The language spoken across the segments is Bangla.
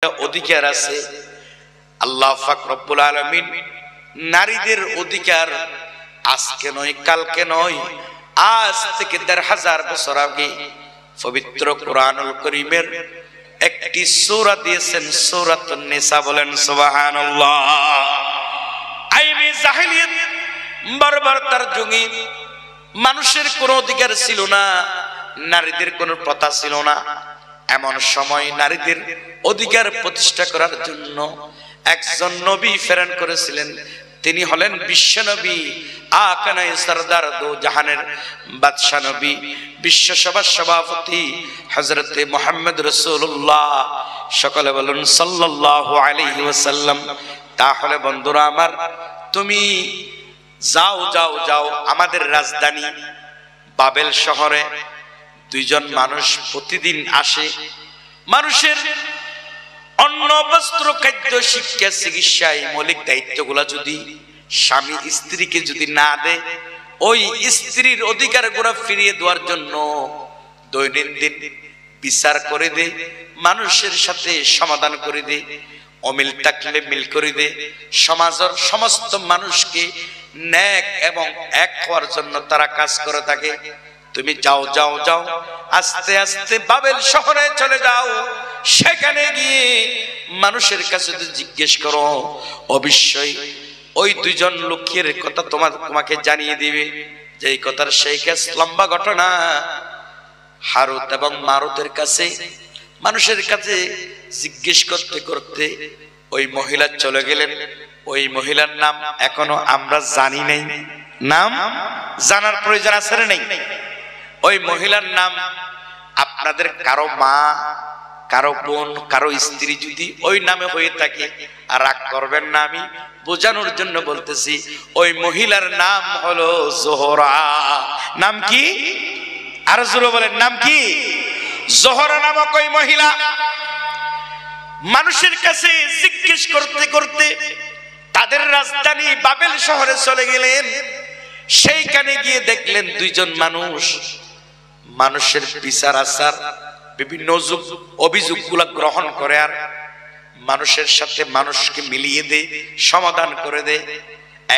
অধিকার আছে। আল্লাহ পাক রব্বুল আলামিন নারীদের অধিকার আজকে নয়, কালকে নয়, আজ থেকে ১৫০০ বছর আগে পবিত্র কোরআনুল কারীমের একটি সূরা দিয়েছেন, সূরাতুন নিসা। বলেন সুবহানাল্লাহ। আইনে জাহেলিয়ত বর্বরতার যুগে মানুষের কোনো অধিকার ছিল না, নারীদের কোনো প্রথা ছিল না। এমন সময় নারীদের অধিকার প্রতিষ্ঠা করার জন্য একজন নবী প্রেরণ করেছিলেন। তিনি হলেন বিশ্বনবী, আকানায়ে সরদার দো জাহানের বাদশা নবী, বিশ্বসভার সভাপতি হযরতে মুহাম্মদ রাসূলুল্লাহ। সকলে বলুন সাল্লাল্লাহু আলাইহি ওয়াসাল্লাম। তাহলে বন্ধুরা আমার, তুমি যাও যাও যাও আমাদের রাজধানী বাবেল শহরে দুইজন মানুষ প্রতিদিন আসে। মানুষের অন্ন, বস্ত্র, খাদ্য, শিক্ষা, চিকিৎসা, এই মৌলিক দায়িত্বগুলা যদি স্বামী স্ত্রীকে যদি না দেয়, ওই স্ত্রীর অধিকার গুলা ফিরিয়ে দেওয়ার জন্য দৈনন্দিন বিচার করে দে, মানুষের সাথে সমাধান করে দে, অমিল থাকলে মিল করে দে, সমাজের সমস্ত মানুষকে ন্যাক এবং এক হওয়ার জন্য তারা কাজ করে থাকে। তুমি যাও যাও যাও, আস্তে আস্তে বাবেল শহরে চলে যাও। সেখানে গিয়ে মানুষের কাছে জিজ্ঞেস করো, অবশ্যই ওই দুইজন লোকের কথা তোমাকে জানিয়ে দিবে যে এই কথার সেই কাজ। লম্বা ঘটনা। হারুত এবং মারুতের কাছে মানুষের কাছে জিজ্ঞেস করতে করতে ওই মহিলা চলে গেলেন। ওই মহিলার নাম এখনো আমরা জানি নাই। নাম জানার প্রয়োজন আছে না নেই? ওই মহিলার নাম আপনাদের কারো মা, কারো বোন, কারো স্ত্রী যদি ওই নামে হয়ে থাকে আর রাগ করবেন না, আমি বোঝানোর জন্য বলতেছি। ওই মহিলার নাম হলো জোহরা। নাম কি? আর জোরে বলেন, নাম কি? জোহরা নামক ওই মহিলা মানুষের কাছে জিজ্ঞেস করতে করতে তাদের রাজধানী বাবেল শহরে চলে গেলেন। সেইখানে গিয়ে দেখলেন দুইজন মানুষ মানুষের বিচার আচার বিভিন্ন অভিযোগগুলা গ্রহণ করে আর মানুষের সাথে মানুষকে মিলিয়ে দে, সমাধান করে দে।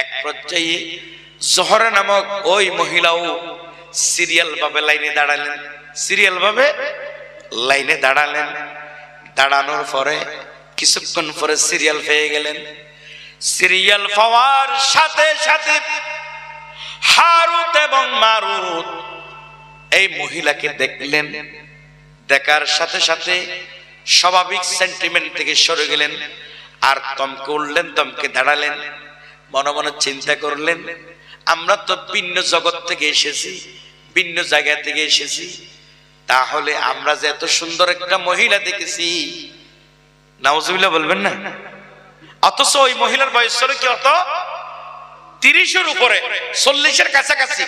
এক পর্যায়ে জোহরা নামক ওই মহিলাও সিরিয়াল ভাবে লাইনে দাঁড়ালেন। সিরিয়াল ভাবে লাইনে দাঁড়ালেন। দাঁড়ানোর পরে কিছুক্ষণ পরে সিরিয়াল পেয়ে গেলেন। সিরিয়াল পাওয়ার সাথে সাথে হারুত এবং মারুত এই মহিলাকে দেখলেন। দেখার সাথে সাথে স্বাভাবিক সেন্টিমেন্ট থেকে সরে গেলেন আর থমকে উঠলেন, থমকে দাঁড়ালেন। মনে মনে চিন্তা করলেন, আমরা তো ভিন্ন জগৎ থেকে এসেছি, ভিন্ন জায়গা থেকে এসেছি, তাহলে আমরা যে এত সুন্দর একটা মহিলা দেখেছি, নাউজুবিল্লাহ বলবেন না? অথচ ওই মহিলার বয়স ছিল কি অত 30-এর উপরে, 40-এর কাছাকাছি।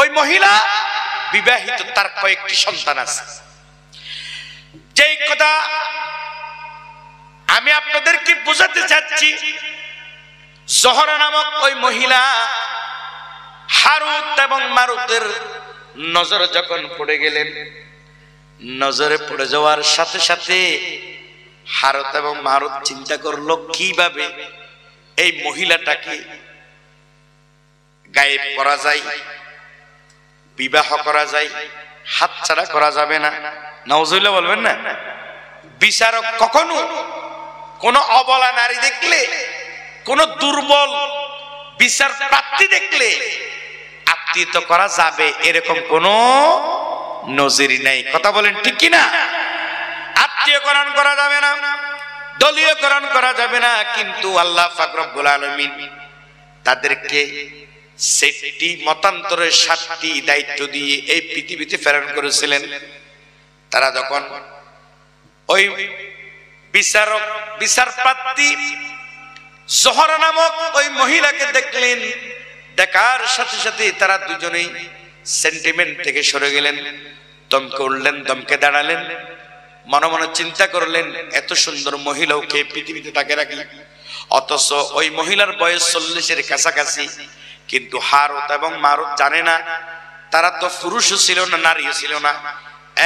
ওই মহিলা বিবাহিত, তার কয়েকটি সন্তান আছে। যেই কথা আমি আপনাদেরকে বোঝাতে চাচ্ছি, জোহরা নামক ওই মহিলা হারুত এবং মারুতের নজরে যখন পড়ে গেলেন, নজরে পড়ে যাওয়ার সাথে সাথে হারুত এবং মারুত চিন্তা করলো কিভাবে এই মহিলাটাকে গায়েব করা যায়, বিবাহ করা যায়, হাতছাড়া করা যাবে না। নাউজুবিল্লাহ বলবেন না? বিচারক কখনো কোন অবলা নারী দেখলে, কোন দুর্বল বিচার প্রার্থী দেখলে আত্মীয়তা করা যাবে এরকম কোন নজির নাই। কথা বলেন ঠিক কিনা? আত্মীয়করণ করা যাবে না, দলীয়করণ করা যাবে না। কিন্তু আল্লাহ পাক রব্বুল আলামিন তাদেরকে 7টি মতান্তরে 7টি দায়িত্ব দিয়ে এই পৃথিবীতে প্রেরণ করেছিলেন। তারা যখন ওই বিচার প্রার্থী জোহরা নামক ওই মহিলাকে দেখলেন, দেখার সাথে সাথে তারা দুজনেই সেন্টিমেন্ট থেকে সরে গেলেন, থমকে উঠলেন, থমকে দাঁড়ালেন। মনে মনে চিন্তা করলেন, এত সুন্দর মহিলাকে পৃথিবীতে তাকে রাখলেন, অথচ ওই মহিলার বয়স 40-এর কাছাকাছি। কিন্তু হারুত এবং মারুত জানে না, তারা তো পুরুষও ছিল না, নারীও ছিল না,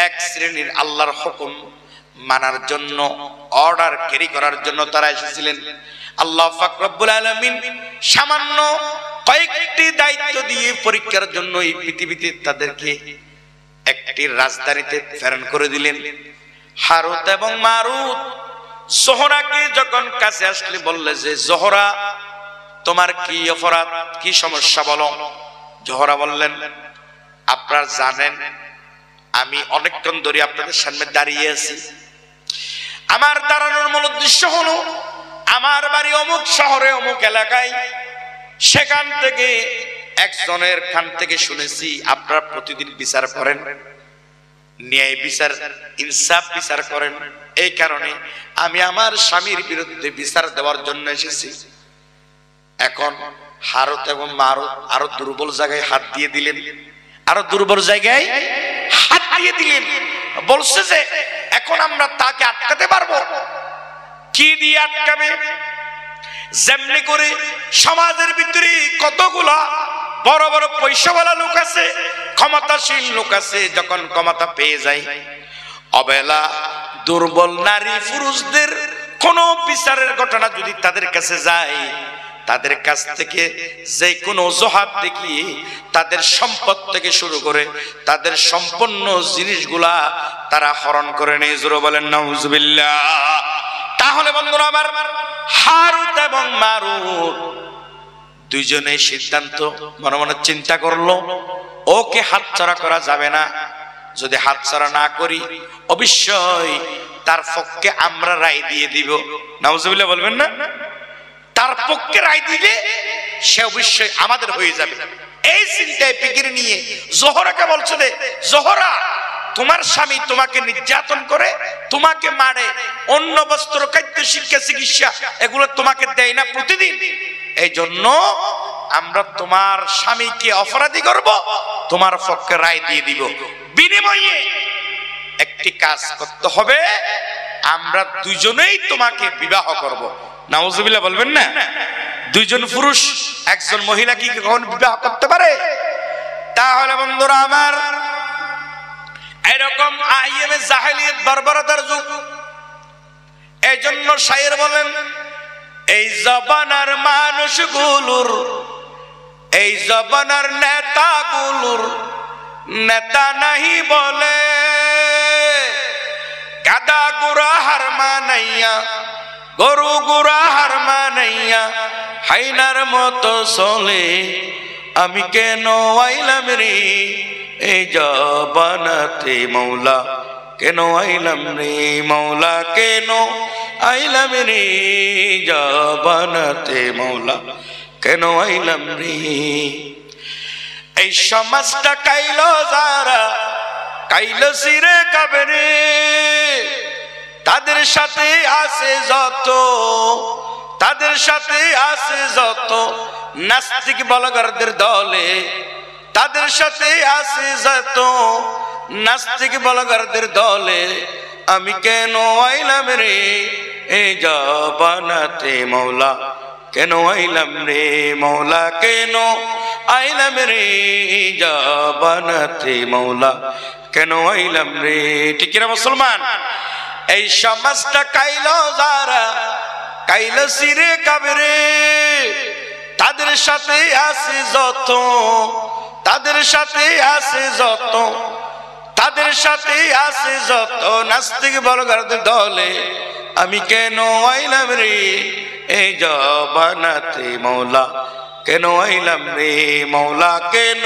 এক শ্রেণীর আল্লাহর হুকুম মানার জন্য, অর্ডার ক্যারি করার জন্য তারা এসেছিলেন। আল্লাহ পাক রব্বুল আলামিন সামান্য কয়েকটি দায়িত্ব দিয়ে পরীক্ষার জন্য এই পৃথিবীতে তাদেরকে একটি রাজধানীতে প্রেরণ করে দিলেন। হারুত এবং মারুত জোহরাকে যখন কাছে আসলে বললে যে জোহরা তোমার কি অপরাধ, কি সমস্যা বলো। জোহরা বললেন আপনারা জানেন আমি অনেকক্ষণ ধরে আপনাদের সামনে দাঁড়িয়ে আছি, আমার দাঁড়ানোর মূল উদ্দেশ্য হলো আমার বাড়ি অমুক শহরে অমুক এলাকায়, সেখান থেকে একজনের কান থেকে শুনেছি আপনারা প্রতিদিন বিচার করেন, ন্যায় বিচার, ইনসাফ বিচার করেন। এই কারণে আমি আমার স্বামীর বিরুদ্ধে বিচার দেওয়ার জন্য এসেছি। এখন হারুত এবং মারুত আরো দুর্বল জায়গায় হাত দিয়ে দিলেন, আরো দুর্বল জায়গায় হাত দিয়ে দিলেন। বলছে যে এখন আমরা তাকে আটকাতে পারবো। কি দিয়ে আটকাবে? যেমনি করে সমাজের ভিতরে কতগুলা বড় বড় পয়সাওয়ালা লোক আছে, ক্ষমতাশীল লোক আছে, যখন ক্ষমতা পেয়ে যায় অবেলা দুর্বল নারী পুরুষদের কোন বিচারের ঘটনা যদি তাদের কাছে যায়, তাদের কাছ থেকে যে কোনো অজুহাত দেখিয়ে তাদের সম্পদ থেকে শুরু করে তাদের সম্পূর্ণ জিনিসগুলা তারা হরণ করে নিয়ে জোরে বলেন নাউজুবিল্লাহ। তাহলে বন্ধুরা আমার, হারুত এবং মারুত দুইজনে সিদ্ধান্ত মনে মনে চিন্তা করলো ওকে হাতছাড়া করা যাবে না। যদি হাতছাড়া না করি অবশ্যই তার পক্ষে আমরা রায় দিয়ে দিব। নাউজুবিল্লাহ বলবেন না? তার পক্ষে রায় দিলে সে অবশ্যই আমাদের হয়ে যাবে। এই চিন্তায় ফিকির নিয়ে জোহরাকে বলছে যে জোহরা তোমার স্বামী তোমাকে নির্যাতন করে, তোমাকে মারে, অন্য বস্ত্র, খাদ্য, শিক্ষা, চিকিৎসা এগুলো তোমাকে দেয় না প্রতিদিন, এই জন্য আমরা তোমার স্বামীকে অপরাধী করব, তোমার পক্ষে রায় দিয়ে দিব। বিনিময়ে একটি কাজ করতে হবে, আমরা দুইজনেই তোমাকে বিবাহ করব। নাউজুবিল্লাহ বলবেন না? দুইজন পুরুষ একজন মহিলা কি কখন বিবাহ করতে পারে? তাহলে বন্ধুরা আমার, এরকম আইএমএ জাহেলিয়ত বর্বরতার যুগ। এই জন্য শায়ের বলেন এই জবানার মানুষগুলোর, এই জবানার নেতাগুলোর নেতা নাহি বলে, গাদা গুড়া হার মানাইয়া, গরু গুড়া হার মানাইয়া হাইনার মতো চলে, আমি কেন আইলাম রে এই জবানাতে মৌলা, কেন আইলাম রে মৌলা, কেন আইলাম রে জবানাতে মৌলা, কেন আইলাম রে। এই সমাজটা কাইলো যারা, কাইলো সিরে কাবেরে, তাদের সাথে আছে যত, তাদের সাথে আছে যত নাস্তিক বলগারদের দলে, তাদের সাথে আছে যত নাস্তিক বলগারদের দলে, আমি কেন আইলাম রে এই জবানাতে মৌলা, কেন আইলাম রে মৌলা, কেন আইলাম রে জবানাতে মৌলা, কেন আইলাম রে। ঠিক কিনা মুসলমান? এই সমাজটা কাইলো যারা, কাইলো সিরে কাবেরে, তাদের সাথে আছে যত, তাদের সাথে আছে যত, তাদের সাথে আছে যত নাস্তিক বলগারদের দলে, আমি কেন আইলাম রে এই জবানাতে মৌলা, কেন আইলাম রে মৌলা, কেন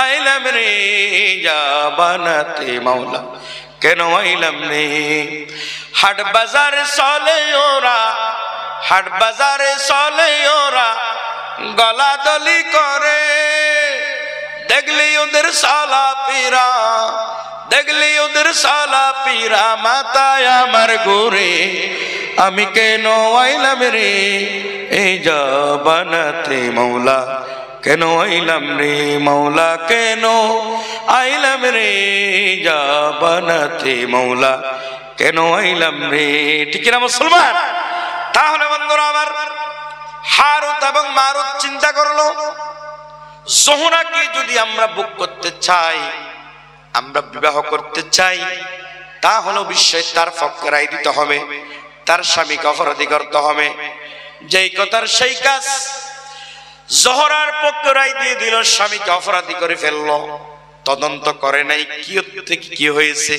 আইলাম রে জবানাতে মৌলা, কেন আইলাম রে। হাট বাজারে চলে ওরা, হাট বাজারে চলে ওরা গলা দলি করে, দেখলি ওদের সালা পীরা, দেখলি ওদের সালা পীরা মাথায় আমার ঘুরে, আমি কেন আইলাম রে এই জবানাতে মৌলা, কেন আইলাম রে মৌলা, কেন আইলাম রে জবানাতে মৌলা, কেন আইলাম রে। ঠিক না মুসলমান? তাহলে বন্ধুরা আমার, হারুত এবং মারুত চিন্তা করলো জোহরাকে যদি আমরা বুক করতে চাই, আমরা বিবাহ করতে চাই, তাহলে অবশ্যই তার পক্ষে রায় দিতে হবে, তার স্বামীকে অপরাধী করতে হবে। যেই কথার সেই কাজ। জোহরার পক্ষে রায় দিয়ে দিল, স্বামীকে অপরাধী করে ফেললো, তদন্ত করে নাই কি থেকে কি হয়েছে।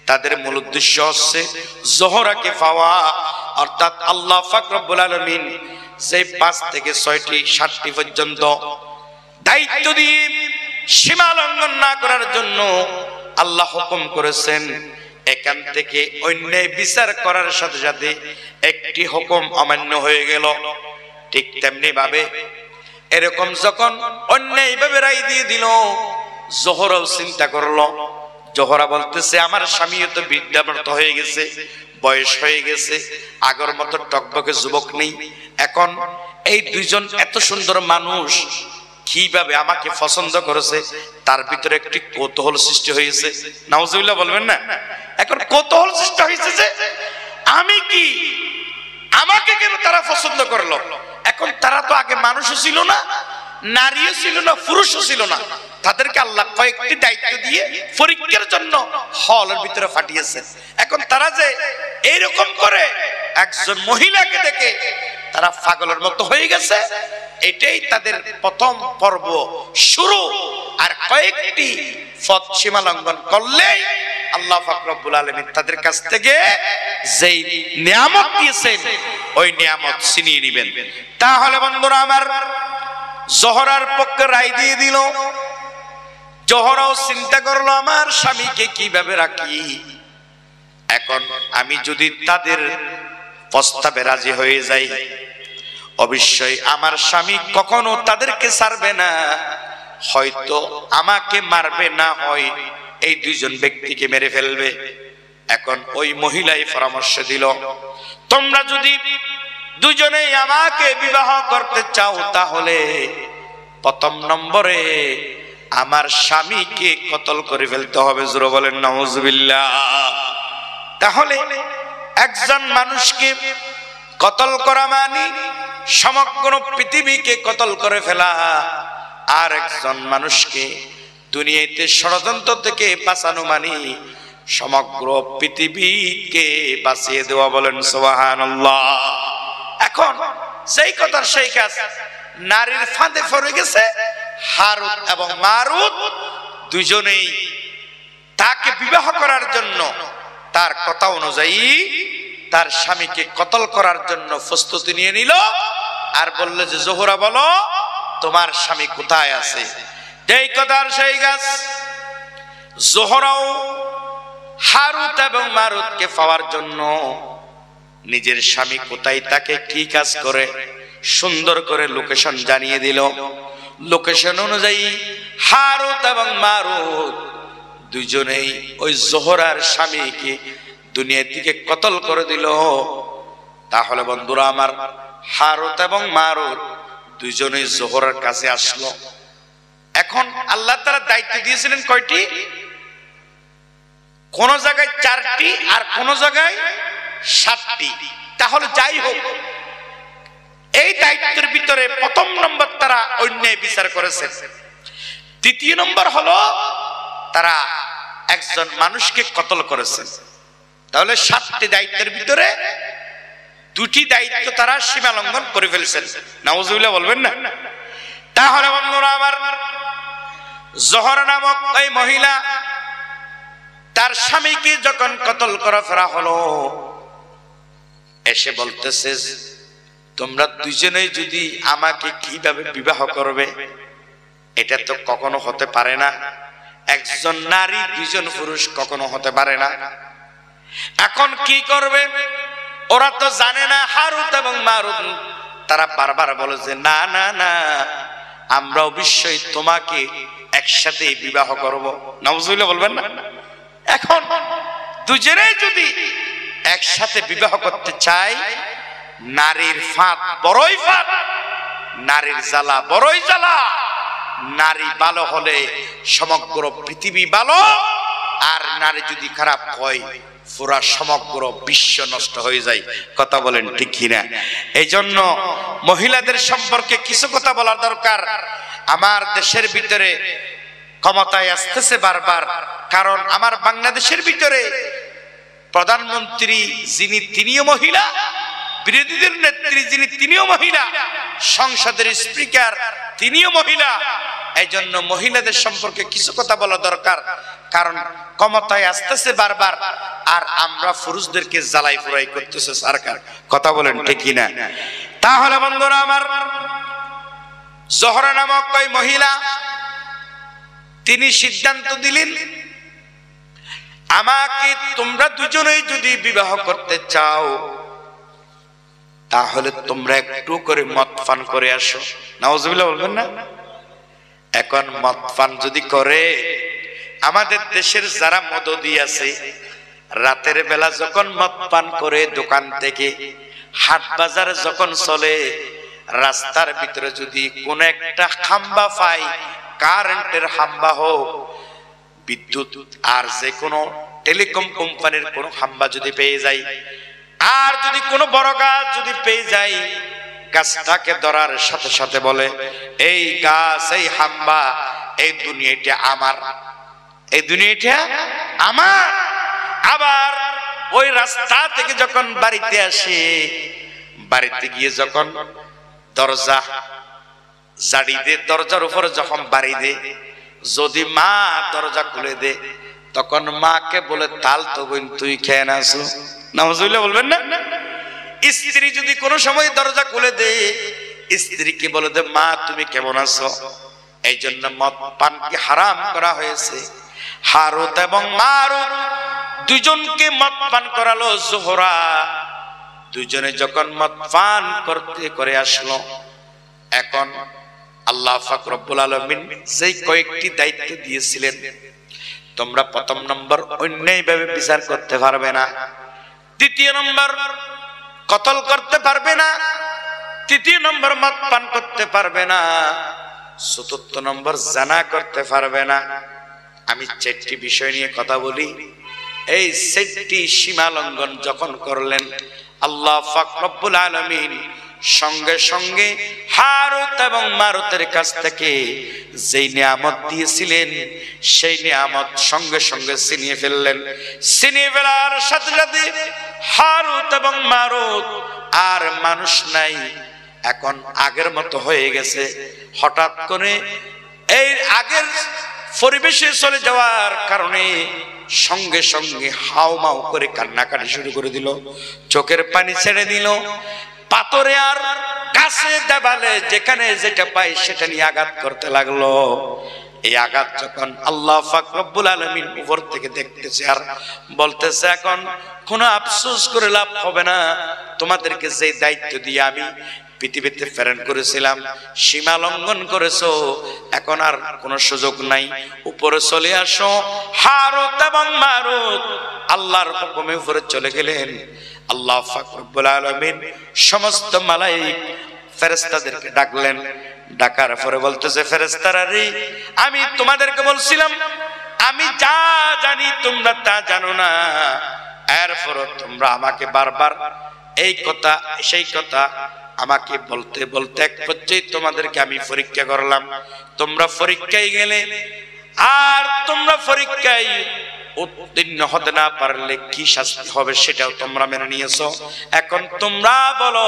তাদের মূল উদ্দেশ্য হচ্ছে জোহরাকে পাওয়া, অর্থাৎ আল্লাহ পাক রব্বুল আলামিন যে 5 থেকে 6টি 7টি পর্যন্ত দায়িত্ব দিয়ে সীমা লঙ্ঘন না করার জন্য আল্লাহ হুকুম করেছেন, এখান থেকে অন্যায় বিচার করার সাথে সাথে একটি হুকুম অমান্য হয়ে গেল। ঠিক তেমনি ভাবে এরকম যখন অন্যায় ভাবে রায় দিয়ে দিল, জোহরাও চিন্তা করলো। জোহরা বলতেছে আমার স্বামীও তো বৃদ্ধাপ্রাপ্ত হয়ে গেছে, বয়স হয়ে গেছে, আগের মতো টকবকে যুবক নেই। এখন এই দুইজন এত সুন্দর মানুষ কিভাবে আমাকে পছন্দ করেছে, তার ভিতরে একটি কৌতূহল সৃষ্টি হয়েছে। নাউজুবিল্লাহ বলবেন না? এখন কৌতূহল সৃষ্টি হয়েছে যে আমি কি, আমাকে কেন তারা পছন্দ করলো। এখন তারা তো আগে মানুষও ছিল না, নারীও ছিল না, পুরুষও ছিল না। তাদেরকে আল্লাহ কয়েকটি দায়িত্ব দিয়ে পরীক্ষার জন্য হলের ভিতরে পাঠিয়েছে। এখন তারা যে এইরকম করে একজন মহিলাকে দেখে তারা পাগলের মতো হয়ে গেছে, এটাই তাদের প্রথম পর্ব শুরু। আর কয়েকটি পথ সীমা লঙ্ঘন করলেই আল্লাহ পাক রব্বুল আলামিন তাদের কাছ থেকে যেই নিয়ামত দিয়েছেন ওই নিয়ামত ছিনিয়ে নেবেন। তাহলে বন্ধুরা আমার, জোহরার পক্ষে রায় দিয়ে দিল। জোহরাও চিন্তা করলো আমার স্বামীকে কিভাবে রাখি। এখন আমি যদি তাদের প্রস্তাবে রাজি হয়ে যাই, অবশ্যই আমার স্বামী কখনো তাদেরকে ছাড়বে না, হয়তো আমাকে মারবে, না হয় এই দুইজন ব্যক্তিকে মেরে ফেলবে। এখন ওই মহিলাই পরামর্শ দিল, তোমরা যদি দুজনেই আমাকে বিবাহ করতে চাও তাহলে প্রথম নম্বরে আমার স্বামীকে কতল করে ফেলতে হবে। জোরে বলেন নাউজুবিল্লাহ। তাহলে একজন মানুষকে কতল করা মানে সমগ্র পৃথিবীকে কতল করে ফেলা, আর একজন মানুষকে দুনিয়াতে ষড়যন্ত্র থেকে বাঁচানো মানে সমগ্র পৃথিবীকে বাঁচিয়ে দেওয়া। বলেন সুবহানাল্লাহ। এখন সেই কথার সেই কাজ, নারীর ফাঁদে পড়ে গেছে হারুত এবং মারুত, দুইজনেই তাকে বিবাহ করার জন্য তার কথা অনুযায়ী তার স্বামীকে কতল করার জন্য প্রস্তুতি নিয়ে নিল। আর বলল যে জোহরা বলো তোমার স্বামী কোথায় আছে। এই কথার সেই গাছ। জোহরাও হারুত এবং মারুতকে পাওয়ার জন্য নিজের স্বামী কোথায়, তাকে কি কাজ করে সুন্দর করে লোকেশন জানিয়ে দিল। লোকেশন অনুযায়ী হারুত এবং মারুত দুইজনেই ওই জোহরার স্বামীকে দুনিয়া থেকে কতল করে দিল। তাহলে বন্ধুরা আমার, হারুত এবং মারুত দুইজনেই জোহরার কাছে আসলো। এখন আল্লাহ তাআলা দায়িত্ব দিয়েছিলেন কয়টি? কোন জায়গায় 4টি আর কোন জায়গায় 7টি। তাহলে যাই হোক, এই দায়িত্বের ভিতরে প্রথম নম্বর তারা অন্যায় বিচার করেছে। দ্বিতীয় নম্বর হলো তারা একজন মানুষকে কতল করেছে। তাহলে 7টি দায়িত্বের ভিতরে 2টি দায়িত্ব তারা সীমা লঙ্ঘন করে ফেলেছেন। নাউজুবিল্লাহ বলবেন না? তাহলে বন্ধুরা আমার, জোহরা নামক ওই মহিলা তার স্বামীকে যখন কতল করা ফেরা হলো, এসে বলতেছে তোমরা দুইজনেই যদি আমাকে কিভাবে বিবাহ করবে, এটা তো কখনো হতে পারে না। একজন নারী দুইজন পুরুষ কখনো হতে পারে না। এখন কি করবে? ওরা তো জানে না। হারুত এবং মারুত তারা বারবার বলে যে না না না, আমরা অবশ্যই তোমাকে একসাথে বিবাহ করব। নাউজুবিল্লাহ বলবেন না? এখন দুজনেই যদি একসাথে বিবাহ করতে চাই, নারীর ফাঁদ বড়ই ফাঁদ, নারীর জ্বালা বড়ই জ্বালা। নারী ভালো হলে সমগ্র পৃথিবী ভালো, আর নারী যদি খারাপ হয় পুরা সমগ্র বিশ্ব নষ্ট হয়ে যায়। কথা বলেন ঠিক কিনা? এই জন্য মহিলাদের সম্পর্কে কিছু কথা বলার দরকার। আমার দেশের ভিতরে ক্ষমতায় আসতেছে বারবার, কারণ আমার বাংলাদেশের ভিতরে প্রধানমন্ত্রী যিনি তিনিও মহিলা, বিরোধীদের নেত্রী যিনি তিনিও মহিলা, সংসদের স্পিকার তিনিও মহিলা। এই জন্য মহিলাদের সম্পর্কে কিছু কথা বলা দরকার, কারণ ক্ষমতায় আসতেছে বারবার, আর আমরা পুরুষদেরকে জ্বালাই পুরাই করতেছে সরকার। কথা বলেন ঠিক কিনা? তাহলে বন্ধুরা আমার, জোহরা নামক ওই মহিলা তিনি সিদ্ধান্ত দিলেন, আমাকে তোমরা দুজনেই যদি বিবাহ করতে চাও তাহলে তোমরা একটু করে মদ পান করে আসো। নাউজুবিল্লাহ বলবেন না? এখন মদ পান যদি করে, আমাদের দেশের যারা মদদি আছে রাতের বেলা যখন মদ পান করে দোকান থেকে হাট বাজারে যখন চলে, রাস্তার ভিতরে যদি কোন একটা খাম্বা পাই, কারেন্টের খাম্বা হোক, বিদ্যুৎ আর যে কোনো টেলিকম কোম্পানির কোন খাম্বা যদি পেয়ে যায়, আর যদি কোনো বড় গাছ যদি পেয়ে যায়, গাছটাকে ধরার সাথে সাথে বলে, এই গাছ, এই খাম্বা, এই দুনিয়াটা আমার, এই দুনিয়াটা আমার। আবার ওই রাস্তা থেকে যখন বাড়িতে আসে, বাড়িতে গিয়ে যখন দরজা জাড়ি দে, দরজার উপরে যখন বাড়ি দে, যদি মা দরজা খুলে দে, তখন মাকে বলে, তাল তো বোন তুই খেয়ে না আসো। নাউজুবিল্লাহ বলবেন না? স্ত্রী যদি কোনো সময় দরজা খুলে দে, স্ত্রীকে বলে দে, মা তুমি কেমন আছো। এই জন্য মদ পানকে হারাম করা হয়েছে। হারুত এবং মারুত দুজনকে মদ পান করালো জোহরা। দুজনে যখন মদ পান করতে করে আসলো, এখন আল্লাহ পাক রব্বুল আলামিন যেই কয়েকটি দায়িত্ব দিয়েছিলেন, তোমরা প্রথম নম্বর অন্যায়ভাবে বিচার করতে পারবে না, দ্বিতীয় নম্বর কতল করতে পারবে না, তৃতীয় নম্বর মদ পান করতে পারবে না, চতুর্থ নম্বর জানা করতে পারবে না। আমি 4টি বিষয় নিয়ে কথা বলি। এই 4টি সীমা লঙ্ঘন যখন করলেন, আল্লাহ পাক রব্বুল আলামিন সঙ্গে সঙ্গে হারুত এবং মারুতের কাছ থেকে যেই নিয়ামত দিয়েছিলেন, সেই নিয়ামত সঙ্গে সঙ্গে ছিনিয়ে ফেললেন। ছিনিয়ে ফেলার সাথে সাথে হারুত এবং মারুত আর মানুষ নাই, এখন আগের মতো হয়ে গেছে। হঠাৎ করে এই আগের পরিবেশে চলে যাওয়ার কারণে সঙ্গে সঙ্গে হাউমাউ করে কান্নাকাটি শুরু করে দিল, চোখের পানি ছেড়ে দিল, পাথরে আর গাছে দেবালে যেখানে যেটা পাই সেটা নিয়ে আঘাত করতে লাগলো। এই আঘাত যখন আল্লাহ পাক রব্বুল আলামিন উপর থেকে দেখতেছে আর বলতেছে, এখন কোনো আফসোস করে লাভ হবে না, তোমাদেরকে যে দায়িত্ব দিয়ে আমি পৃথিবীতে প্রেরণ করেছিলাম সীমা লঙ্ঘন করেছো, এখন আর কোনো সুযোগ নাই, উপরে চলে আসো। হারুত এবং মারুত আল্লাহর হুকুমে উপরে চলে গেলেন। আল্লাহ পাক রব্বুল আলামিন সমস্ত মালায়েক ফেরেশতাদেরকে ডাকলেন। ডাকার পরে বলতেছে, ফেরেশতারা রে, আমি তোমাদেরকে বলছিলাম আমি যা জানি তোমরা তা জানো না, এরপর তোমরা আমাকে বারবার এই কথা সেই কথা আমাকে বলতে বলতে এক পর্যায়ে তোমাদেরকে আমি পরীক্ষা করলাম। তোমরা পরীক্ষায় গেলে, আর তোমরা পরীক্ষায় উত্তীর্ণ হতে না পারলে কি শাস্তি হবে সেটাও তোমরা মেনে নিয়েছো। এখন তোমরা বলো,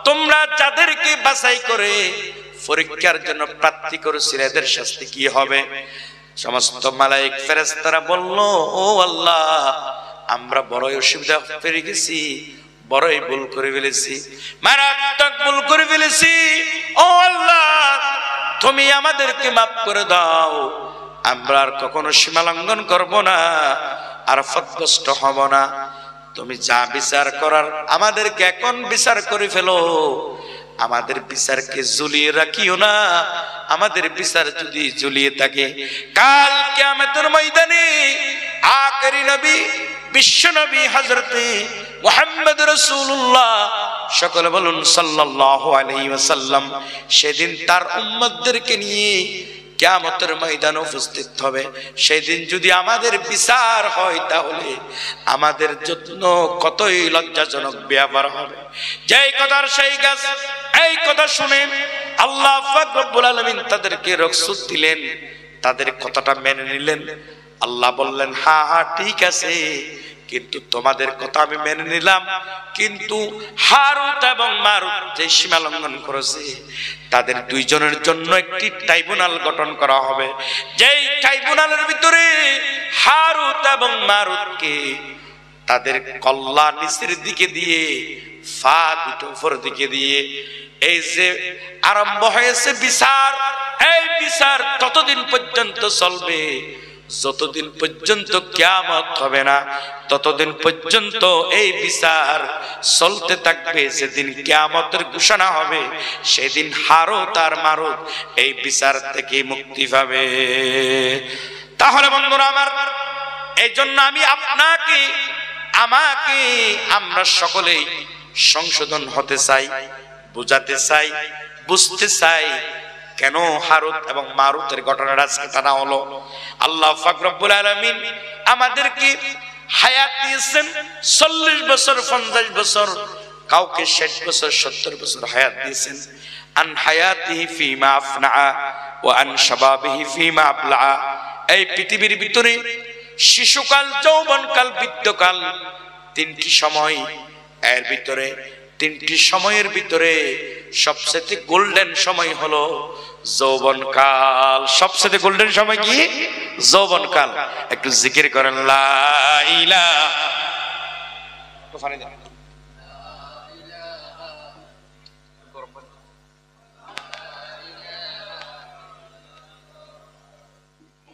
তোমরা যাদেরকে বাছাই করে পরীক্ষার জন্য প্রার্থী করেছিলে এদের শাস্তি কি হবে? সমস্ত মালায়েক ফেরেশতারা বলল, ও আল্লাহ, আমরা বড়ই অসুবিধা পেয়ে গেছি, বড়ই ভুল করে ফেলেছি, মারাত্মক ভুল করে ফেলেছি। ও আল্লাহ, তুমি আমাদেরকে মাফ করে দাও, আমরা আর কখনো সীমা লঙ্ঘন করব না, আর পথভ্রষ্ট হব না। তুমি যা বিচার করার আমাদেরকে এখন বিচার করে ফেলো, আমাদের বিচারকে ঝুলিয়ে রাখিও না। আমাদের বিচার যদি ঝুলিয়ে থাকে, কাল কিয়ামতের ময়দানে আখেরি নবী বিশ্ব নবী হযরতে মুহাম্মদ রাসূলুল্লাহ, সকলে বলুন সাল্লাল্লাহু আলাইহি ওয়াসাল্লাম, সেদিন তার উম্মতদেরকে নিয়ে কিয়ামতের ময়দানে উপস্থিত হবে। সেদিন যদি আমাদের বিচার হয় তাহলে আমাদের জন্য কতই লজ্জাজনক ব্যাপার হবে। যেই কথার সেই গাছ, এই কথা শুনে আল্লাহ পাক রব্বুল আলামিন তাদেরকে রুখসত দিলেন, তাদের কথাটা মেনে নিলেন। আল্লাহ বললেন, হ্যাঁ হ্যাঁ ঠিক আছে, কিন্তু তোমাদের কথা আমি মেনে নিলাম, কিন্তু হারুত এবং মারুত যে সীমা লঙ্ঘন করেছে তাদের দুইজনের জন্য একটি ট্রাইব্যুনাল গঠন করা হবে। যেই ট্রাইব্যুনালের ভিতরে হারুত এবং মারুতকে তাদের কল্লা নিচের দিকে দিয়ে, ফা দুটো উপর দিকে দিয়ে এই যে আরম্ভ হয়েছে বিচার, এই বিচার ততদিন পর্যন্ত চলবে যতদিন পর্যন্ত কিয়ামত হবে না, ততদিন পর্যন্ত এই বিচার চলতে থাকবে। যেদিন কিয়ামতের ঘোষণা হবে সেদিন হারুত আর মারুত এই বিচার থেকে মুক্তি পাবে। তাহলে বন্ধুরা আমার, এই জন্য আমি আপনাকে আমাকে আমরা সকলেই সংশোধন হতে চাই, বুঝাতে চাই, বুঝতে চাই কেন হারুত এবং মারুতের ঘটনাটা আজকে টানা হলো। আল্লাহ পাক রব্বুল আলামিন আমাদেরকে হায়াত দিয়েছেন 40 বছর, 50 বছর, কাউকে 60 বছর, 70 বছর হায়াত দিয়েছেন। আন হায়াতিহি ফিমা আফনা ওয়া আন শাবাবিহি ফিমা আবলা। এই পৃথিবীর ভিতরে শিশুকাল, যৌবনকাল, বৃদ্ধকাল, তিনটি সময়, এর ভিতরে তিনটি সময়ের ভিতরে সবচেয়ে গোল্ডেন সময় হলো যৌবনকাল। সবচেয়ে গোল্ডেন সময় কি? যৌবনকাল। একটু জিকির করেন লা ইলাহা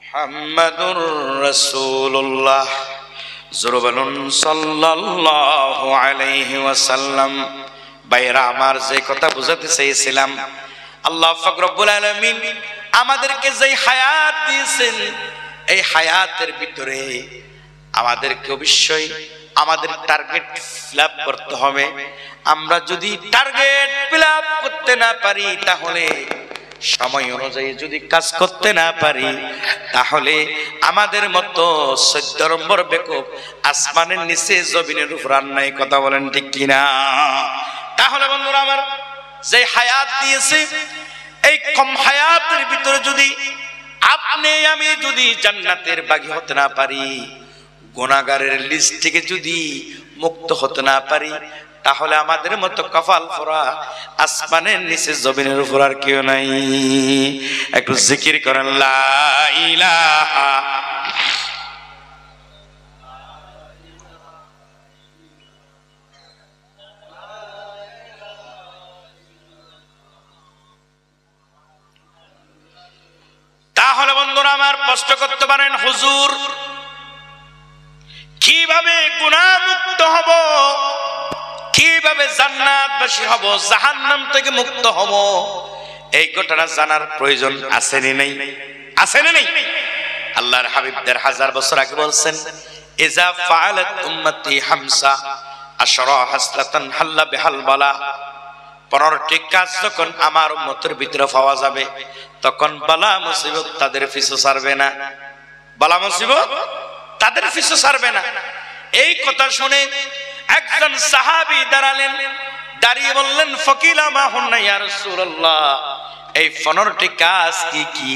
মুহাম্মাদুর রাসূলুল্লাহ, জোরে বলুন সাল্লাল্লাহু আলাইহি ওয়াসাল্লাম। ভাইরা আমার, যে কথা বুঝাতে চেয়েছিলাম, আল্লাহ পাক রব্বুল আলামিন আমাদেরকে যে হায়াত দিয়েছেন, এই হায়াতের ভিতরে আমাদেরকে অবশ্যই আমাদের টার্গেট ফিলআপ করতে হবে। আমরা যদি টার্গেট ফিলআপ করতে না পারি, তাহলে সময় অনুযায়ী যদি কাজ করতে না পারি, তাহলে আমাদের মতো 14 নম্বর বেকুব আসমানের নিচে জমিনের উপর আর নাই। কথা বলেন ঠিক কিনা? তাহলে বন্ধুরা আমার, যে হায়াত দিয়েছে, এই কম হায়াতের ভিতরে যদি আপনি আমি যদি জান্নাতের বাগী হতে না পারি, গুনাহগারের লিস্ট থেকে যদি মুক্ত হতে না পারি, তাহলে আমাদের মতো কপাল পোড়া আসমানের নিচে জমিনের উপর আর কেউ নাই। একটু জিকির করেন লা ইলাহা। তাহলে বন্ধুরা আমার, প্রশ্ন করতে পারেন, হুজুর কিভাবে গুনাহ মুক্ত হব, কিভাবে জান্নাতবাসী হব, জাহান্নাম থেকে মুক্ত হব? এই ঘটনা জানার প্রয়োজন আছে না নেই? আছে না নেই? আল্লাহর হাবিব 1000 বছর আগে বলছেন, ইজা ফাআলাত উম্মতি হামসা আশরা হাসলাতান হাল্লা বিহাল বালা। 15টি কাজ যখন আমার উম্মতের ভিতরে পাওয়া যাবে, তখন বালা মুসিবত তাদের পিছু ছাড়বে না। বালা মুসিবত তাদের পিছু ছাড়বে না। এই কথা শুনে একজন সাহাবী দাঁড়ালেন, দাঁড়িয়ে বললেন, ফাকিলা মা হুন্না ইয়া রাসূলুল্লাহ, এই 15টি কাজ কি কি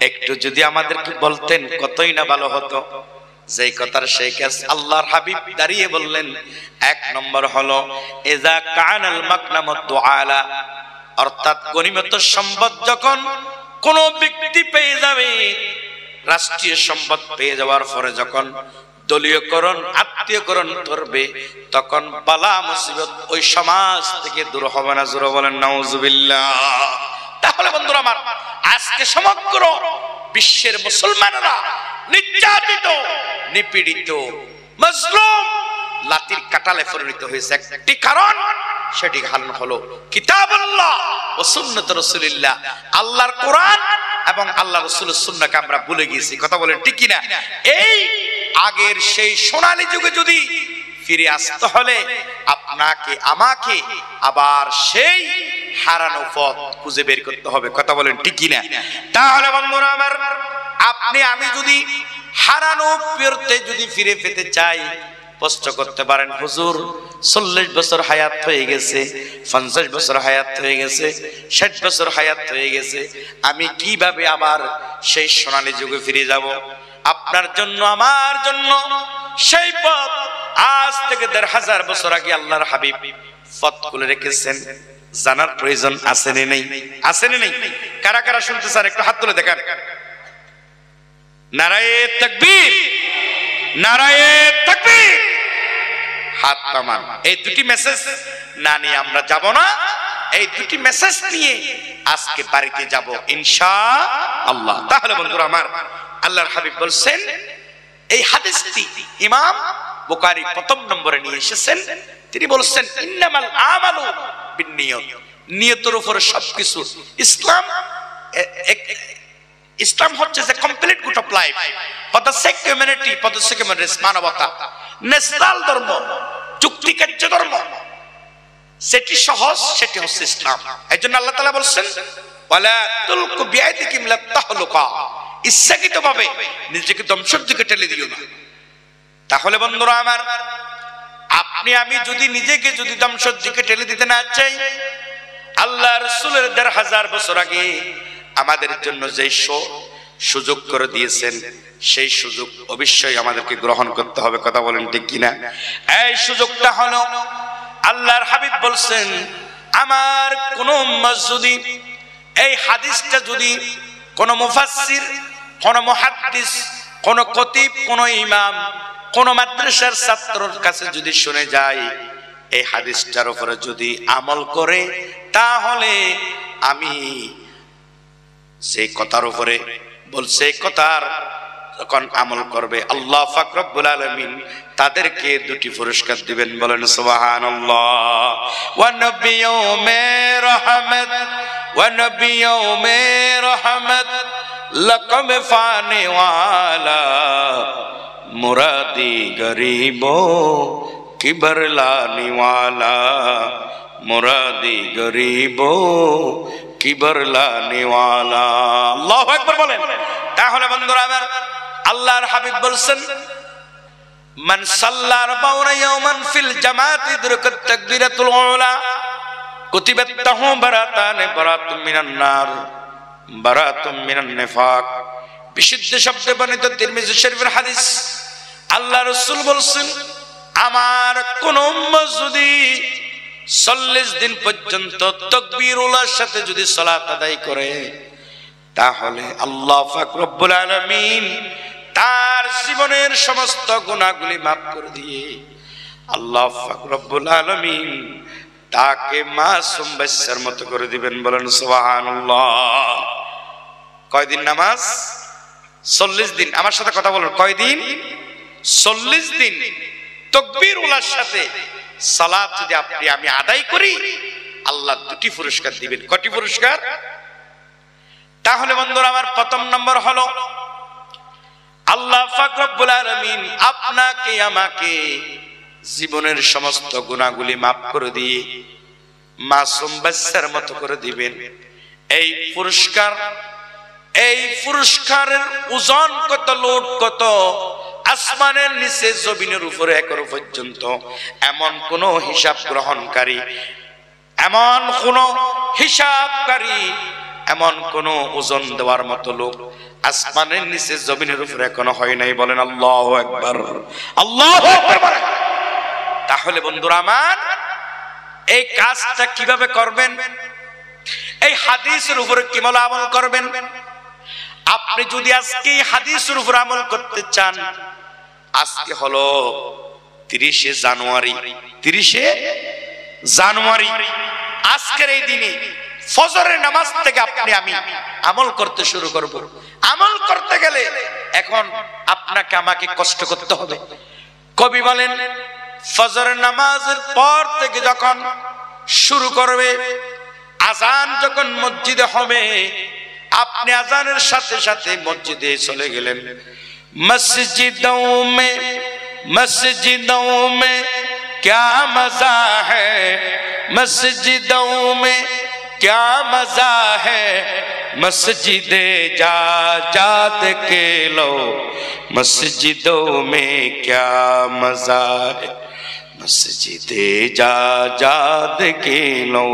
একটু যদি আমাদেরকে বলতেন কতই না ভালো হতো। যেই কথার সেই কাজ আল্লাহর হাবিব দাঁড়িয়ে বললেন, 1 নম্বর হলো ইজা কানাল মাকনামুদ দুআলা, অর্থাৎ গনিমত সম্পদ যখন কোন ব্যক্তি পেয়ে যাবে, রাষ্ট্রীয় সম্পদ পেয়ে যাওয়ার পরে যখন দলীয়করণ, আত্মীয়করণ করবে, তখন বালা মুসিবত ওই সমাজ থেকে দূর হবে না। জোরে বলেন নাউজুবিল্লাহ। তাহলে বন্ধুরা আমার, আজকে সমগ্র বিশ্বের মুসলমানরা নির্যাতিত, নিপীড়িত, মাজলুম, লাঠির কাঁটালে পরিণত হয়েছে একটি কারণ, সেটি কারণ হলো কিতাবুল্লাহ ও সুন্নাত রাসূলুল্লাহ। আল্লাহর কোরআন এবং আল্লাহর রাসূলের সুন্নাহকে আমরা ভুলে গেছি। কথা বলেন ঠিক কি না? এই আগের সেই সোনালী যুগে যদি ফিরে আসতে হলে আপনাকে আমাকে আবার সেই হারানো পথ খুঁজে বের করতে হবে। কথা বলেন ঠিক কি না? তাহলে বন্ধুরা আমার, আপনি আমি যদি হারানো পথে যদি ফিরে পেতে চাই, প্রশ্ন করতে পারেন, হুজুর 40 বছর হায়াত হয়ে গেছে, 50 বছর হায়াত হয়ে গেছে, 60 বছর হায়াত হয়ে গেছে, আমি কিভাবে আবার সেই সোনালী যুগে ফিরে যাব? আপনার জন্য আমার জন্য সেই পথ আজ থেকে ১৫০০ বছর আগে আল্লাহর হাবিব পথ খুলে রেখেছেন, জানার প্রয়োজন আছে না নেই? আছে না নেই? কারা কারা শুনতে চান একটু হাত তুলে দেখান। নারায়ে তাকবীর, নারায়ে তাকবীর, হাত নামান। এই দুটি মেসেজ না নিয়ে আমরা যাব না। এই দুটি মেসেজ নিয়ে আজকে বাড়িতে যাব ইনশাআল্লাহ। তাহলে বন্ধুরা আমার, আল্লাহর হাবিব বলছেন, এই হাদিসটি ইমাম বুখারী প্রথম নম্বরে নিয়ে এসেছেন। তিনি বলছেন ইন্নামাল আমালু বিন্নিয়ত, নিয়তের উপরে সবকিছু। ইসলাম হচ্ছে যে complete good of life, for the sake humanity, for the sake humanity, মানবতা, ন্যাশনাল ধর্ম, যুক্তিকার্য ধর্ম, সেটি সহজ, সেটি হচ্ছে ইসলাম। এইজন্য আল্লাহ তাআলা বলছেন ওয়ালা তুলকু বিআইদিকুম লা তাহলুকা, ইচ্ছাকৃতভাবে নিজেকে ধ্বংসের দিকে ঠেলে দিও না। তাহলে বন্ধুরা আমার, আপনি আমি যদি নিজেকে যদি ধ্বংসের দিকে ঠেলে দিতে না চাই, আল্লাহ রাসূলের ১৫০০ বছর আগে আমাদের জন্য যে সুযোগ করে দিয়েছেন, সেই সুযোগ অবশ্যই আমাদেরকে গ্রহণ করতে হবে। কথা বলেন ঠিক কিনা? এই সুযোগটা হলো, আল্লাহর হাবিব বলছেন, আমার কোন উম্মত যদি এই হাদিসটা যদি কোন মুফাসসির, কোন মুহাদ্দিস, কোন খতিব, কোন ইমাম, কোন মাদ্রাসার ছাত্রর কাছে যদি শুনে যায়, এই হাদিসটার উপরে যদি আমল করে, তাহলে আমি সেই কথার উপরে বলছে, কথার যখন আমল করবে, আল্লাহ পাক রব্বুল আলামিন তাদেরকে দুটি পুরস্কার দিবেন। বলেন সুবহানাল্লাহ। ওয়া নবিয়ুমে রহমত, ওয়া নবিয়ুমে রহমত, লকব ফানে ওয়ালা, মুরাদি গরিবো কি বরলানি ওয়ালা, মুরাদি গরিবো কি বরলানি ওয়ালা। আল্লাহু আকবার বলেন। তাহলে বন্ধুরা আমার, আল্লাহর হাবিব বলছেন, মান সাল্লা আরবাউনা ইয়াওমান ফিল জামাতি ইদরাকাত তাকবীরাতুল উলা কুতিবাত তাহু বারাতান, বারাতুম মিনান নার, বারাতুম মিনান নিফাক। বিশুদ্ধ শব্দে বর্ণিত তিরমিজি শরীফের হাদিস। আল্লাহ রাসূল বলছেন, আমার কোন উম্মত যদি ৪০ দিন পর্যন্ত তাকবীর উলার সাথে যদি সালাত আদায় করে, তাহলে আল্লাহ পাক রব্বুল আলামিন তার জীবনের সমস্ত গুনাহগুলি মাফ করে দিয়ে আল্লাহ পাক রব্বুল আলামিন তাকে মাসুম বাচ্চার মতো করে দিবেন। বলেন সুবহানাল্লাহ। কয়দিন নামাজ? ৪০ দিন। আমার সাথে কথা বলুন, কয়দিন? ৪০ দিন তাকবীর উলার সাথে সালাত যদি আপনি আমি আদায় করি, আল্লাহ দুটি পুরস্কার দিবেন। কয়টি পুরস্কার? তাহলে বন্ধুরা আমার, প্রথম নম্বর হলো, আল্লাহ পাক রব্বুল আলামিন আপনাকে আমাকে জীবনের সমস্ত গুনাহগুলি মাফ করে দিয়ে মাসুম বাচ্চার মতো করে দিবেন। এই পুরস্কারের ওজন কত, লোড কত, আসমানের নিচে জমিনের উপরে একর পর্যন্ত এমন কোন হিসাব গ্রহণকারী, এমন কোন হিসাবকারী, এমন কোন ওজন দেওয়ার মতো লোক আসমানের নিচে জমিনের উপরে এখনো হয় নাই। বলেন আল্লাহু আকবার, আল্লাহু আকবার। তাহলে বন্ধুরা আমার, এই কাজটা কিভাবে করবেন? এই হাদিসের উপরে কিভাবে আমল করবেন? আপনি যদি আজকে হাদিসের উপর আমল করতে চান, আজকে হলো 30শে জানুয়ারি, 30শে জানুয়ারি, আজকের এই দিনে ফজরের নামাজ থেকে আপনি আমি আমল করতে শুরু করব। আমল করতে গেলে এখন আপনাকে আমাকে কষ্ট করতে হবে। কবি বলেন, ফজরের নামাজের পর থেকে যখন শুরু করবে, আজান যখন মসজিদে হবে, আপনি আজানের সাথে সাথে মসজিদে চলে গেলেন। মসজিদों में क्या मजा है, मस्जिदों में क्या मजा है, मस्जिदे जा जाद के लो, मस्जिदों में क्या मजा है, मस्जिदे जा जाद के लो।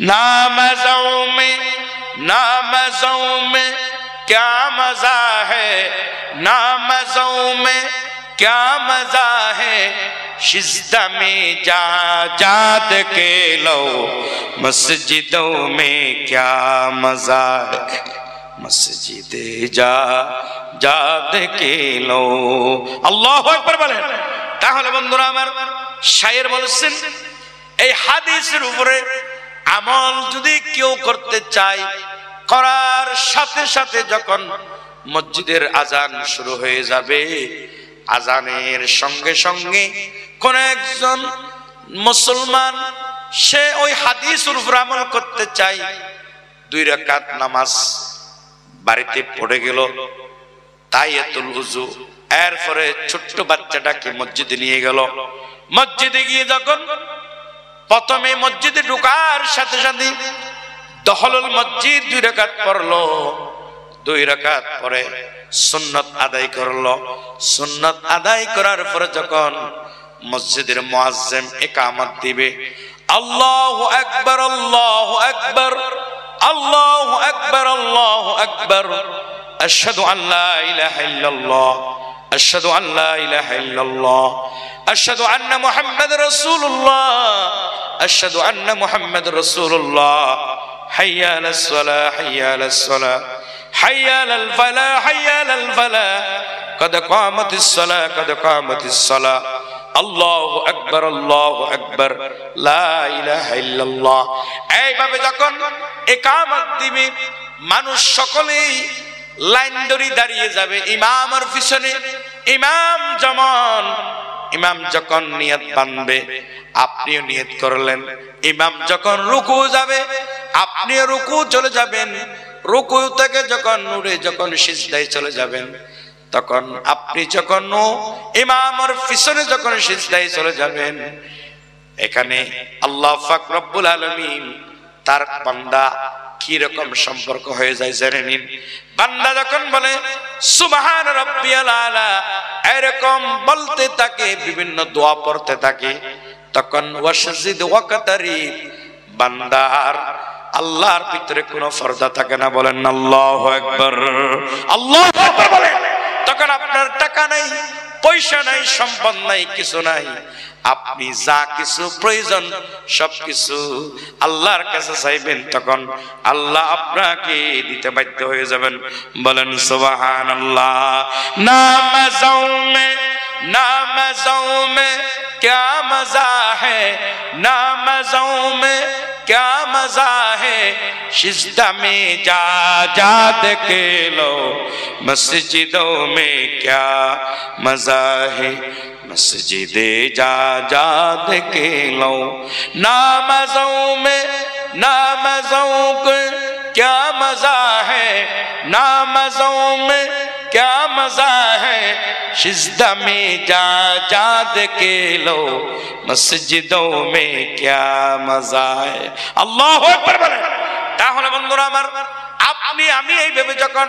नामज़ों में क्या मजा है, नामज़ों में क्या मजा है सिजदा में जा जाद के लो मस्जिदों में क्या मजा है मस्जिदे जा जाद के लो আল্লাহু আকবার বলেন। তাহলে বন্ধুরা আমার শায়ের বলেছেন এই হাদিসের উপরে আমল যদি কেউ করতে চায় করার সাথে সাথে যখন মসজিদের আজান শুরু হয়ে যাবে আজানের সঙ্গে সঙ্গে কোন একজন মুসলমান সে ওই হাদিসের উপর আমল করতে চায় 2 রাকাত নামাজ বাড়িতে পড়ে গেল তাহিয়াতুল ওযু এরপরে ছোট্ট বাচ্চাটাকে মসজিদে নিয়ে গেল মসজিদে গিয়ে যখন প্রথমে মসজিদে ঢোকার সাথে সাথে দহলুল মসজিদ 2 রাকাত পড়লো 2 রাকাত পরে সুন্নাত আদায় করলো সুন্নাত আদায় করার পরে যখন মসজিদের মুয়াজ্জিন ইকামত দিবে আল্লাহু আকবার আল্লাহু আকবার আল্লাহু আকবার আল্লাহু আকবার আশহাদু আল্লা ইলাহা ইল্লাল্লাহ আশহাদু আল্লা ইলাহা ইল্লাল্লাহ আশহাদু আন্না মুহাম্মাদুর রাসূলুল্লাহ আশহাদু আন্না মুহাম্মাদুর রাসূলুল্লাহ হাইয়া আলাস সালাহ হাইয়া আলাস সালাহ হাইয়া আলাল ফালাহ হাইয়া আলাল ফালাহ কদ কামাতিস সালাহ কদ কামাতিস সালাহ আল্লাহু আকবার আল্লাহু আকবার লা ইলাহা ইল্লাল্লাহ এইভাবে যখন ইকামত দিবে মানুষ সকলেই লাইন ধরে দাঁড়িয়ে যাবে ইমামের পিছনে ইমাম যখন নিয়ত বাঁধবে আপনিও নিয়ত করলেন ইমাম যখন রুকু যাবে আপনিও রুকু চলে যাবেন রুকু থেকে যখন উঠে যখন সিজদায় চলে যাবেন তখন আপনি যখন ইমামের পিছনে যখন সিজদায় চলে যাবেন এখানে আল্লাহ পাক রব্বুল আলামিন তার বান্দা কি রকম সম্পর্ক হয়ে যায় জেনে নিন বান্দা যখন বলে সুবহান রাব্বিয়াল আলা এরকম বলতে থাকে বিভিন্ন দোয়া পড়তে থাকে তখন ওয়াসজিদ ওয়াকাতারি বান্দার আল্লাহর ভিতরে কোনো পর্দা থাকে না বলেন আল্লাহু আকবার আল্লাহু আকবার বলেন তখন আপনার টাকা নাই পয়সা নাই সম্পদ নাই কিছু নাই আপনি যা কিছু প্রয়োজন সবকিছু আল্লাহর কাছে চাইবেন তখন আল্লাহ আপনাকে দিতে বাধ্য হয়ে যাবেন বলেন সুবহানাল্লাহ নামাজों में क्या मजा है नामाज़ों में क्या मजा है सिजदा में जा जाद के लो मस्जिदों में क्या मजा है मस्जिदे जा जाद के लो नामाज़ों को क्या मजा है नामाज़ों में क्या मजा है सिजदा में जा जाद के लो मस्जिदों में क्या मजा है আল্লাহু আকবার বলেন। তাহলে বন্ধুরা আমার আপনি আমি এইভাবে যখন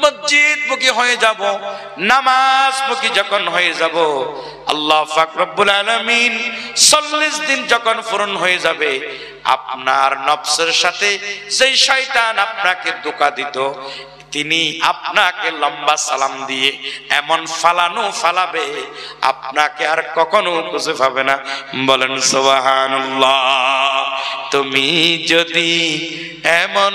মসজিদমুখী হয়ে যাব নামাজমুখী যখন হয়ে যাব আল্লাহ পাক রব্বুল আলামিন 40 দিন যখন পূরণ হয়ে যাবে আপনার নফসের সাথে যেই শয়তান আপনাকে ধোঁকা দিত তিনি আপনাকে লম্বা সালাম দিয়ে এমন ফালাবে আপনাকে আর কখনো খুঁজে পাবে না বলেন সুবহানাল্লাহ তুমি যদি এমন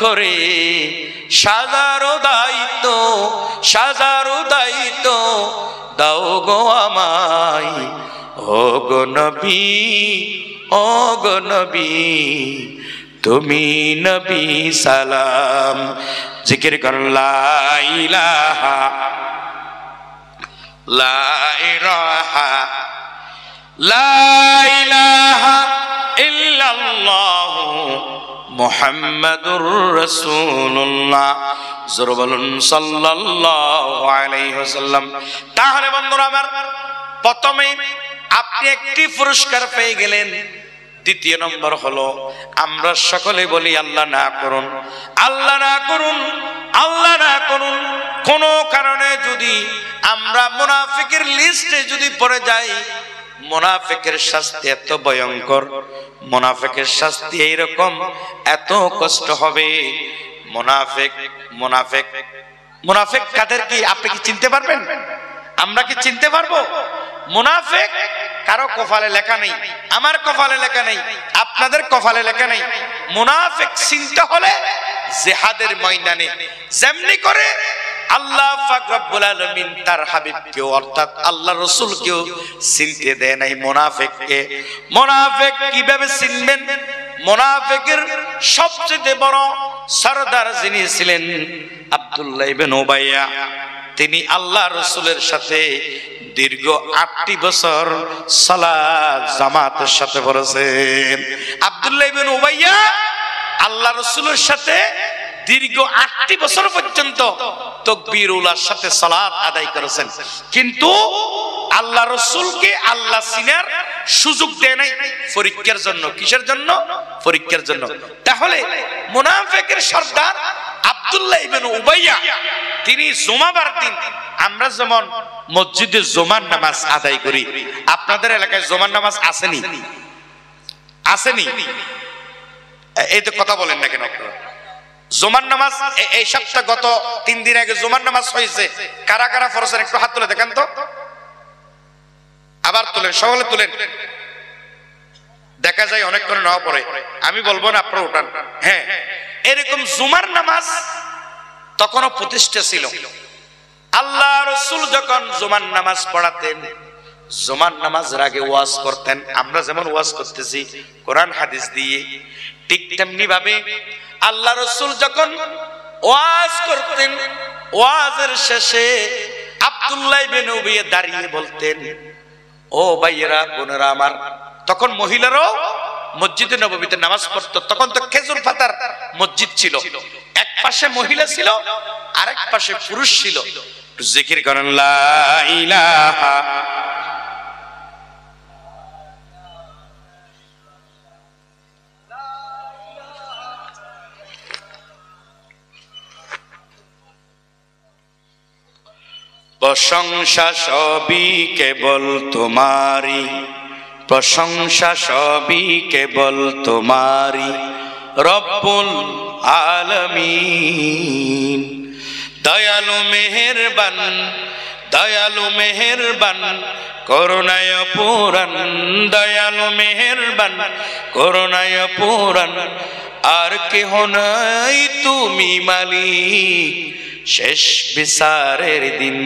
করে সাজারো দায়িত্ব দাও গো আমায় ও গো নবী তুমি নবী সালাম জিকির করুন লা ইলাহা ইল্লাল্লাহ মুহাম্মাদুর রাসূলুল্লাহ জোরে বলুন সাল্লাল্লাহু আলাইহি ওয়াসাল্লাম। তাহলে বন্ধুরা আমার প্রথমে আপনি একটি পুরস্কার পেয়ে গেলেন দ্বিতীয় নম্বর হলো আমরা সকলে বলি আল্লাহ না করুন কোন কারণে যদি আমরা মুনাফিকের লিস্টে যদি পড়ে যাই মুনাফিকের শাস্তি এত ভয়ঙ্কর মুনাফিকের শাস্তি এইরকম এত কষ্ট হবে মুনাফিক মুনাফিক কাদের কি আপনি কি চিনতে পারবেন? আমরা কি চিনতে পারবো? মুনাফিক কারো কপালে লেখা নেই, আমার কপালে লেখা নেই, আপনাদের কপালে লেখা নেই। মুনাফিক চিনতে হলে জিহাদের ময়দানে যেমনি করে আল্লাহ পাক রব্বুল আলামিন তার হাবিবকে অর্থাৎ আল্লাহ রাসূলকে চিনতে দেয় নাই মুনাফিককে। মুনাফিক কিভাবে চিনবেন? মুনাফিকের সবচেয়ে বড় সরদার যিনি ছিলেন আব্দুল্লাহ ইবনে উবাইয়া, তিনি আল্লাহ রাসূলের সাথে দীর্ঘ 8টি বছর সালাত জামাতের সাথে পড়েছেন। আব্দুল্লাহ ইবনে উবাইয়া আল্লাহ রাসূলের সাথে দীর্ঘ 8টি বছর পর্যন্ত তাকবীরুল্লাহর সাথে সালাত আদায় করেছেন, কিন্তু আল্লাহ রাসূলকে আল্লাহ চিনার সুযোগ দেয় নাই পরীক্ষার জন্য। কিসের জন্য? পরীক্ষার জন্য। তাহলে মুনাফিকের সর্দার আব্দুল্লাহ ইবনে উবাইয়া তিনি জুমাবার দিন আমরা যেমন মসজিদে জুমার নামাজ আদায় করি, আপনাদের এলাকায় জুমার নামাজ আসেনি? আসেনি? এই তো কথা বলেন না কেন আপনারা? জুমার নামাজ এই সপ্তাহ গত 3 দিন আগে জুমার নামাজ হয়েছে, কারা কারা পড়েছেন একটু হাত তুলে দেখেন তো। আবার তুলেন, সকলে তুলেন। দেখা যায় অনেক করে নাও পড়ে, আমি বলবো না, আপনারা উঠান। হ্যাঁ, এরকম জুমার নামাজ তখনও প্রতিষ্ঠা ছিল। আল্লাহ রাসূল যখন জুমার নামাজ পড়াতেন, জুমার নামাজের আগে ওয়াজ করতেন। আমরা যেমন ওয়াজ করতেছি কোরআন হাদিস দিয়ে, ঠিক তেমনি ভাবে আল্লাহ রাসূল যখন ওয়াজ করতেন, ওয়াজের শেষে আব্দুল্লাহ ইবনে উবাইয়া দাঁড়িয়ে বলতেন, ও ভাইয়েরা বোনেরা আমার। তখন মহিলারাও মসজিদে নববীতে নামাজ পড়তো। তখন তো খেজুর পাতার মসজিদ ছিল, এক পাশে মহিলা ছিল আরেক পাশে পুরুষ ছিল। জিকির করেন লা ইলাহা প্রশংসা সবই কেবল তোমারি, প্রশংসা সবই কেবল তোমারি রব্বুল আলামিন। দয়ালু মেহেরবান, দয়ালু মেহেরবান করুণায় পুরান, দয়ালু মেহেরবান করুণায় পুরান। আর কেহ নাই তুমি মালিক শেষ বিচারের দিন,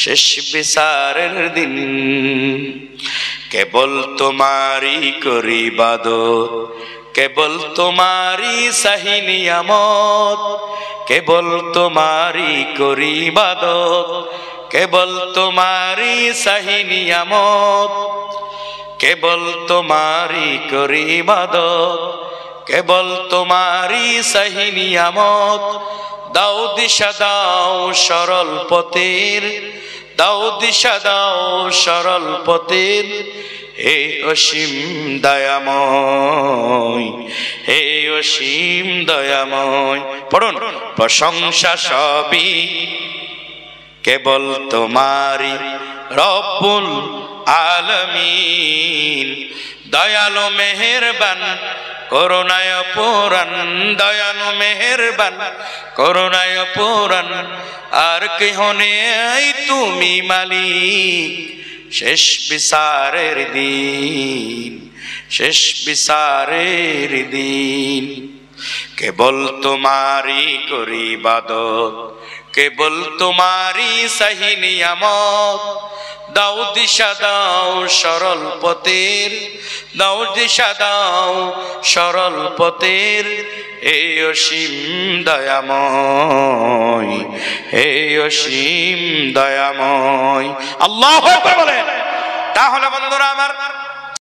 শেষ বিচারের দিন। কেবল তোমারি করি ইবাদত, কেবল তোমারি সাহি নিয়ামত, কেবল তোমারি করি ইবাদত, কেবল তোমারি সাহি নিয়ামত, কেবল তোমারি করি ইবাদত, কেবল তোমারি সাহি নিয়ামত। দাও দিশা দাও সরল পথের, দাও দিশা দাও সরল পথের। হে অসীম দয়াময়, হে অসীম দয়াময়। পড়ুন, প্রশংসা সবই কেবল তোমারি রব্বুল আলামিন। দয়ালু মেহেরবান করুণায় পুরান, দয়ালু মেহেরবান করুণায় পুরান। আর কেহ নেই তুমি মালিক শেষ বিচারের দিন, শেষ বিচারের দিন। কেবল তোমারি করি ইবাদত, কেবল তোমারি সাহি নিয়ামত। দাও দিশা দাও সরল পথের, দাও দিশা দাও সরল পথের। হে অসীম দয়াময়, হে অসীম দয়াময়। আল্লাহু আকবার বলেন। তাহলে বন্ধুরা আমার,